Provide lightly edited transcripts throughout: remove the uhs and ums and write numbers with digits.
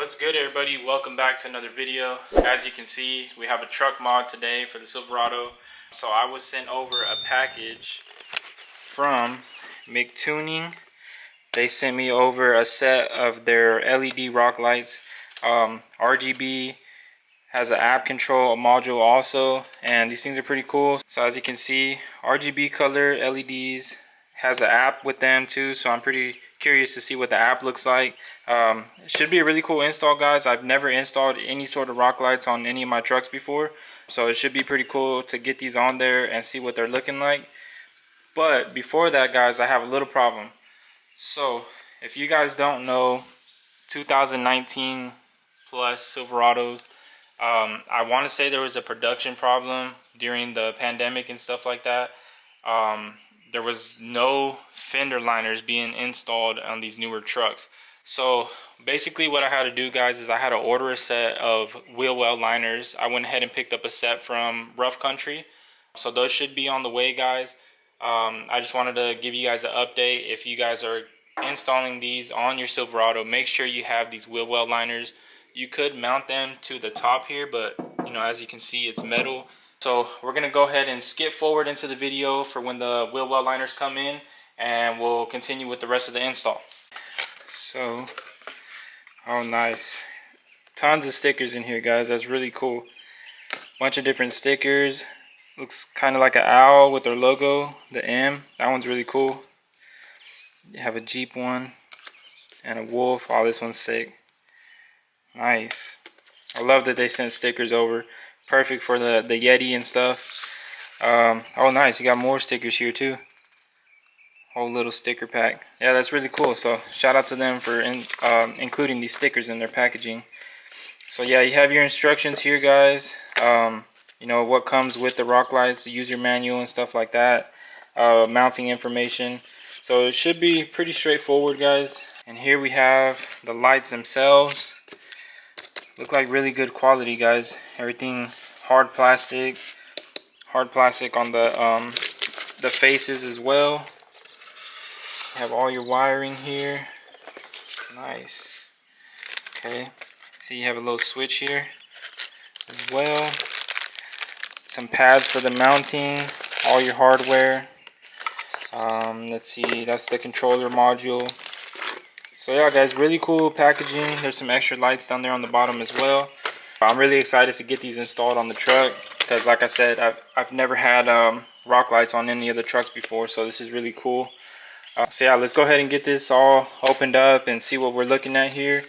What's good, everybody? Welcome back to another video. As you can see, we have a truck mod today for the Silverado. So I was sent over a package from Mictuning. They sent me over a set of their LED rock lights. RGB, has an app control module also, and these things are pretty cool. So as you can see, RGB color LEDs, has an app with them too, so I'm pretty curious to see what the app looks like. It should be a really cool install, guys. I've never installed any sort of rock lights on any of my trucks before, so it should be pretty cool to get these on there and see what they're looking like. But before that, guys, I have a little problem. So if you guys don't know, 2019 plus Silverados, I want to say there was a production problem during the pandemic and stuff like that. There was no fender liners being installed on these newer trucks. So basically what I had to do, guys, is I had to order a set of wheel well liners. I went ahead and picked up a set from Rough Country. So those should be on the way, guys. I just wanted to give you guys an update. If you guys are installing these on your Silverado, make sure you have these wheel well liners. You could mount them to the top here, but you know, as you can see, it's metal. So we're gonna go ahead and skip forward into the video for when the wheel well liners come in, and we'll continue with the rest of the install. So, oh nice, tons of stickers in here, guys. That's really cool. Bunch of different stickers. Looks kind of like an owl with their logo, the M. That one's really cool. You have a Jeep one and a wolf. Oh, this one's sick. Nice. I love that they sent stickers over. Perfect for the Yeti and stuff. Oh nice, you got more stickers here too. Whole little sticker pack. Yeah, that's really cool. So shout out to them for including these stickers in their packaging. So yeah, you have your instructions here, guys. You know what comes with the rock lights, the user manual and stuff like that. Mounting information. So it should be pretty straightforward, guys. And here we have the lights themselves. Look like really good quality, guys. Everything hard plastic on the faces as well. You have all your wiring here. Nice. Okay. See, you have a little switch here as well. Some pads for the mounting. All your hardware. Let's see. That's the controller module. So yeah, guys, really cool packaging. There's some extra lights down there on the bottom as well. I'm really excited to get these installed on the truck because, like I said, I've never had rock lights on any of the trucks before, so this is really cool. So yeah, let's go ahead and get this all opened up and see what we're looking at here.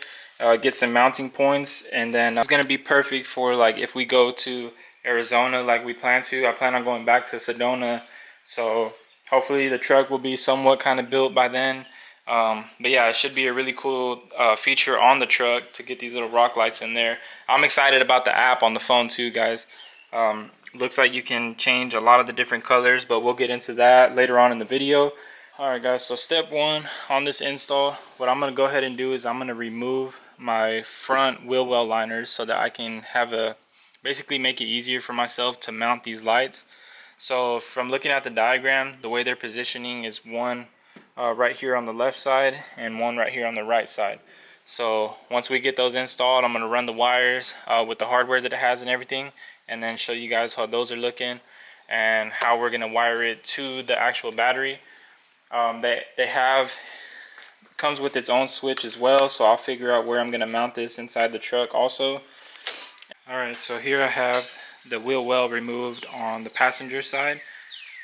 Get some mounting points, and then it's gonna be perfect for like if we go to Arizona like we plan to. I plan on going back to Sedona, so hopefully the truck will be somewhat kind of built by then. But yeah, it should be a really cool feature on the truck to get these little rock lights in there. I'm excited about the app on the phone too, guys. Looks like you can change a lot of the different colors, but we'll get into that later on in the video. Alright, guys, so step one on this install, what I'm going to go ahead and do is I'm going to remove my front wheel well liners so that I can have basically make it easier for myself to mount these lights. So from looking at the diagram, the way they're positioning is one right here on the left side and one right here on the right side. So once we get those installed, I'm going to run the wires with the hardware that it has and everything, and then show you guys how those are looking and how we're going to wire it to the actual battery. Comes with its own switch as well, so I'll figure out where I'm going to mount this inside the truck also. Alright, so here I have the wheel well removed on the passenger side.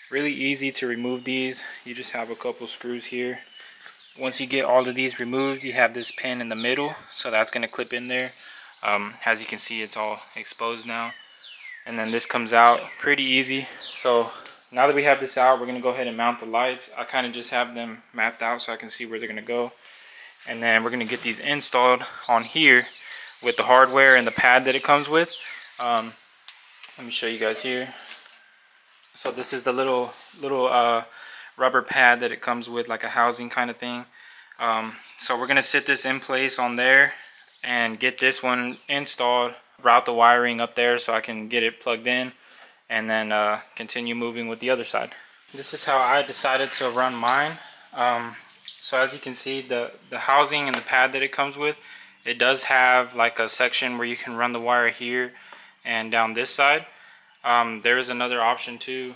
Really easy to remove these. You just have a couple screws here. Once you get all of these removed, you have this pin in the middle, so that's going to clip in there. As you can see, it's all exposed now, and then this comes out pretty easy. So now that we have this out, we're going to go ahead and mount the lights. I kind of just have them mapped out so I can see where they're going to go, and then we're going to get these installed on here with the hardware and the pad that it comes with. Let me show you guys here. So this is the little rubber pad that it comes with, like a housing kind of thing. So we're gonna sit this in place on there and get this one installed, route the wiring up there so I can get it plugged in, and then continue moving with the other side. This is how I decided to run mine. So as you can see, the housing and the pad that it comes with it does have like a section where you can run the wire here and down this side. There is another option too,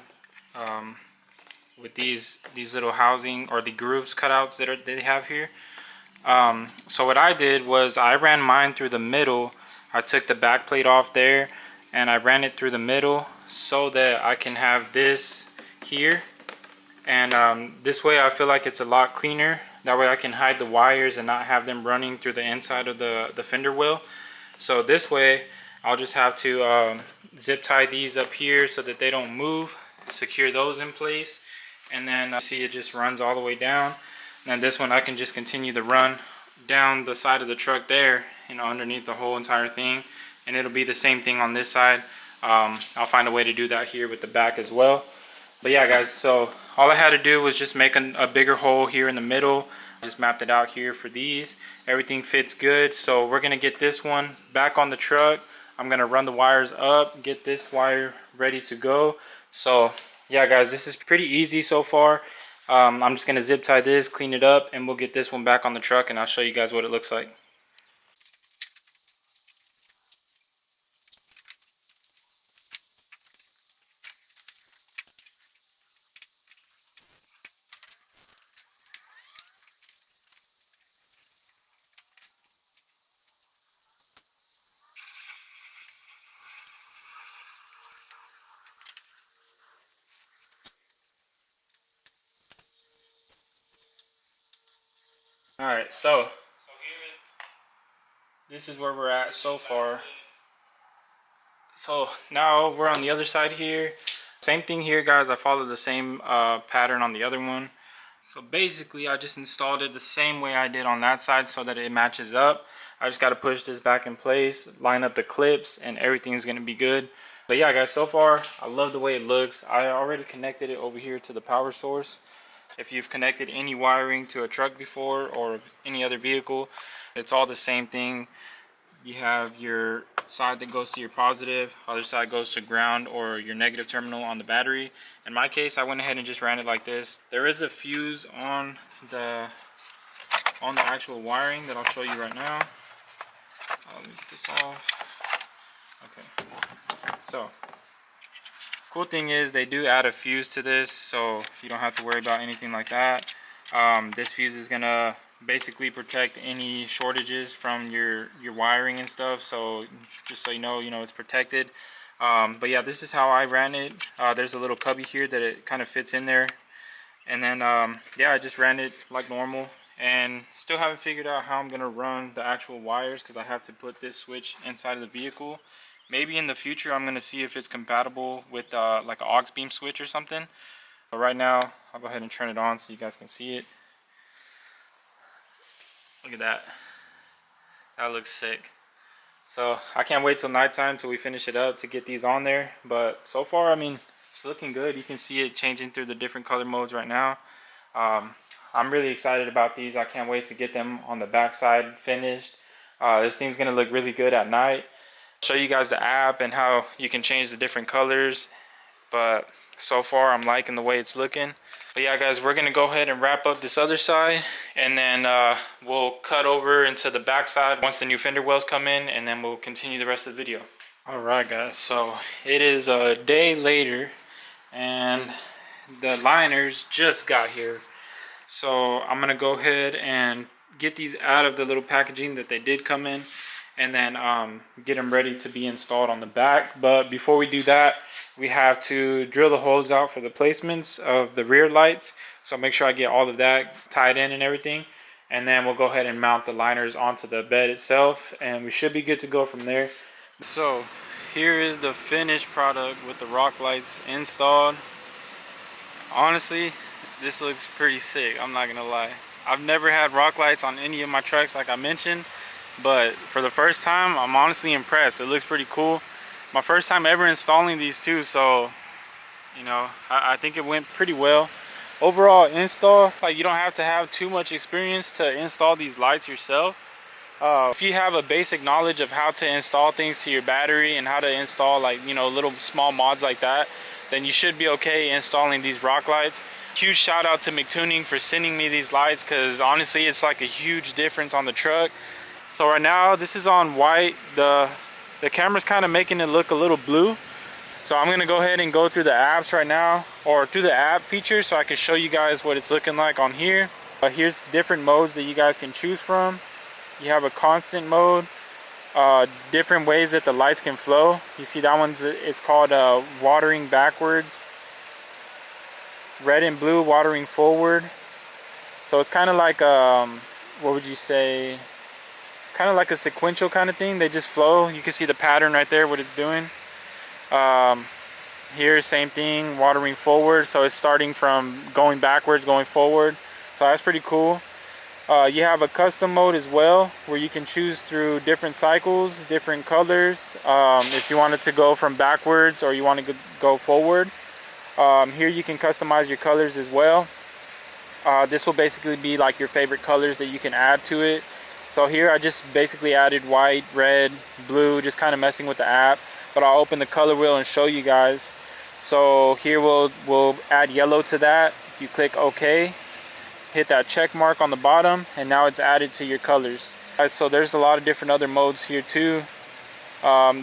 with these little housing or the grooves cutouts that they have here. So what I did was I ran mine through the middle. I took the back plate off there and I ran it through the middle so that I can have this here. And this way I feel like it's a lot cleaner. That way I can hide the wires and not have them running through the inside of the fender well. So this way I'll just have to zip tie these up here so that they don't move, secure those in place, and then see it just runs all the way down. And this one I can just continue to run down the side of the truck there, you know, underneath the whole entire thing, and it'll be the same thing on this side. I'll find a way to do that here with the back as well. But yeah guys, so all I had to do was just make a bigger hole here in the middle. Just mapped it out here for these. Everything fits good, so we're gonna get this one back on the truck. I'm gonna run the wires up, get this wire ready to go. So yeah guys, this is pretty easy so far. I'm just gonna zip tie this, clean it up, and we'll get this one back on the truck and I'll show you guys what it looks like. Alright, so this is where we're at so far. So now we're on the other side here. Same thing here guys, I followed the same pattern on the other one. So basically I just installed it the same way I did on that side so that it matches up. I just got to push this back in place, line up the clips, and everything's going to be good. But yeah guys, so far I love the way it looks. I already connected it over here to the power source. If you've connected any wiring to a truck before or any other vehicle, it's all the same thing. You have your side that goes to your positive, other side goes to ground or your negative terminal on the battery. In my case, I went ahead and just ran it like this. There is a fuse on the actual wiring that I'll show you right now. Let me get this off. Okay, so cool thing is they do add a fuse to this, so you don't have to worry about anything like that. This fuse is gonna basically protect any shortages from your wiring and stuff, so just so you know it's protected. But yeah, this is how I ran it. There's a little cubby here that it kind of fits in there, and then yeah, I just ran it like normal, and still haven't figured out how I'm gonna run the actual wires because I have to put this switch inside of the vehicle. Maybe in the future I'm gonna see if it's compatible with like an aux beam switch or something. But right now I'll go ahead and turn it on so you guys can see it. Look at that. That looks sick. So I can't wait till nighttime till we finish it up to get these on there. But so far, I mean, it's looking good. You can see it changing through the different color modes right now. I'm really excited about these. I can't wait to get them on the backside finished. This thing's gonna look really good at night. Show you guys the app and how you can change the different colors. But so far I'm liking the way it's looking. But yeah guys, we're gonna go ahead and wrap up this other side, and then we'll cut over into the back side once the new fender wells come in, and then we'll continue the rest of the video. Alright guys, so it is a day later and the liners just got here. So I'm gonna go ahead and get these out of the little packaging that they did come in, and then get them ready to be installed on the back. But before we do that, we have to drill the holes out for the placements of the rear lights. So make sure I get all of that tied in and everything, and then we'll go ahead and mount the liners onto the bed itself, and we should be good to go from there. So here is the finished product with the rock lights installed. Honestly, this looks pretty sick, I'm not gonna lie. I've never had rock lights on any of my trucks like I mentioned, but for the first time I'm honestly impressed. It looks pretty cool. My first time ever installing these too, so you know, I think it went pretty well. Overall install, like, you don't have to have too much experience to install these lights yourself. If you have a basic knowledge of how to install things to your battery and how to install, like, you know, little small mods like that, then you should be okay installing these rock lights. Huge shout out to Mictuning for sending me these lights, because honestly it's like a huge difference on the truck. So right now this is on white. The camera's kind of making it look a little blue. So I'm gonna go ahead and go through the apps right now, or through the app feature, so I can show you guys what it's looking like on here. Here's different modes that you guys can choose from. You have a constant mode, different ways that the lights can flow. You see that one's, it's called watering backwards. Red and blue, watering forward. So it's kind of like, what would you say? Kind of like a sequential kind of thing. They just flow. You can see the pattern right there, what it's doing. Here, same thing, watering forward. So it's starting from going backwards, going forward. So that's pretty cool. You have a custom mode as well, where you can choose through different cycles, different colors. If you wanted to go from backwards or you want to go forward. Here you can customize your colors as well. This will basically be like your favorite colors that you can add to it. So here I just basically added white, red, blue, just kind of messing with the app. But I'll open the color wheel and show you guys. So here we'll add yellow to that. You click OK, hit that check mark on the bottom, and now it's added to your colors. So there's a lot of different other modes here too.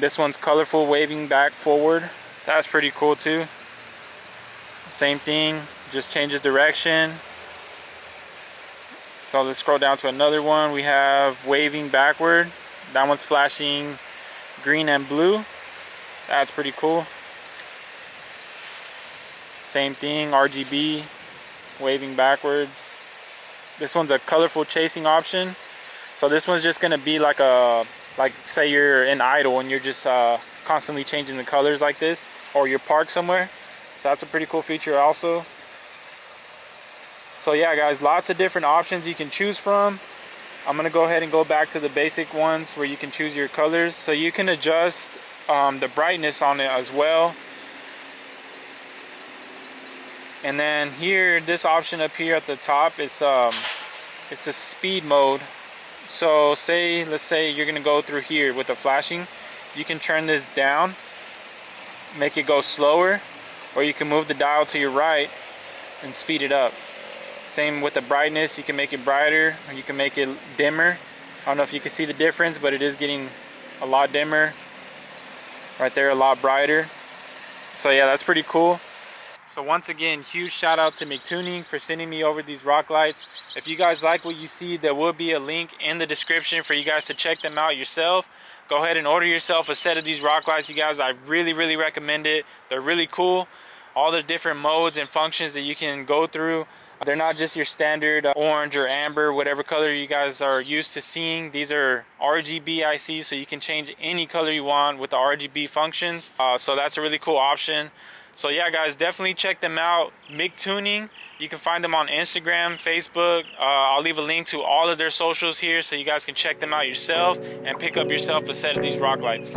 This one's colorful, waving back forward. That's pretty cool too. Same thing, just changes direction. So let's scroll down to another one. We have waving backward. That one's flashing green and blue. That's pretty cool. Same thing, RGB, waving backwards. This one's a colorful chasing option. So this one's just gonna be like say you're in idle and you're just constantly changing the colors like this, or you're parked somewhere. So that's a pretty cool feature also. So yeah guys, lots of different options you can choose from. I'm gonna go ahead and go back to the basic ones where you can choose your colors. So you can adjust the brightness on it as well. And then here, this option up here at the top, it's a speed mode. So let's say you're gonna go through here with the flashing. You can turn this down, make it go slower, or you can move the dial to your right and speed it up. Same with the brightness, you can make it brighter or you can make it dimmer. I don't know if you can see the difference, but it is getting a lot dimmer. Right there, a lot brighter. So yeah, that's pretty cool. So once again, huge shout out to Mictuning for sending me over these rock lights. If you guys like what you see, there will be a link in the description for you guys to check them out yourself. Go ahead and order yourself a set of these rock lights, you guys. I really recommend it. They're really cool. All the different modes and functions that you can go through. They're not just your standard orange or amber, whatever color you guys are used to seeing. These are RGB ICs, so you can change any color you want with the RGB functions. So that's a really cool option. So yeah guys, definitely check them out. Mictuning, you can find them on Instagram, Facebook. I'll leave a link to all of their socials here so you guys can check them out yourself and pick up yourself a set of these rock lights.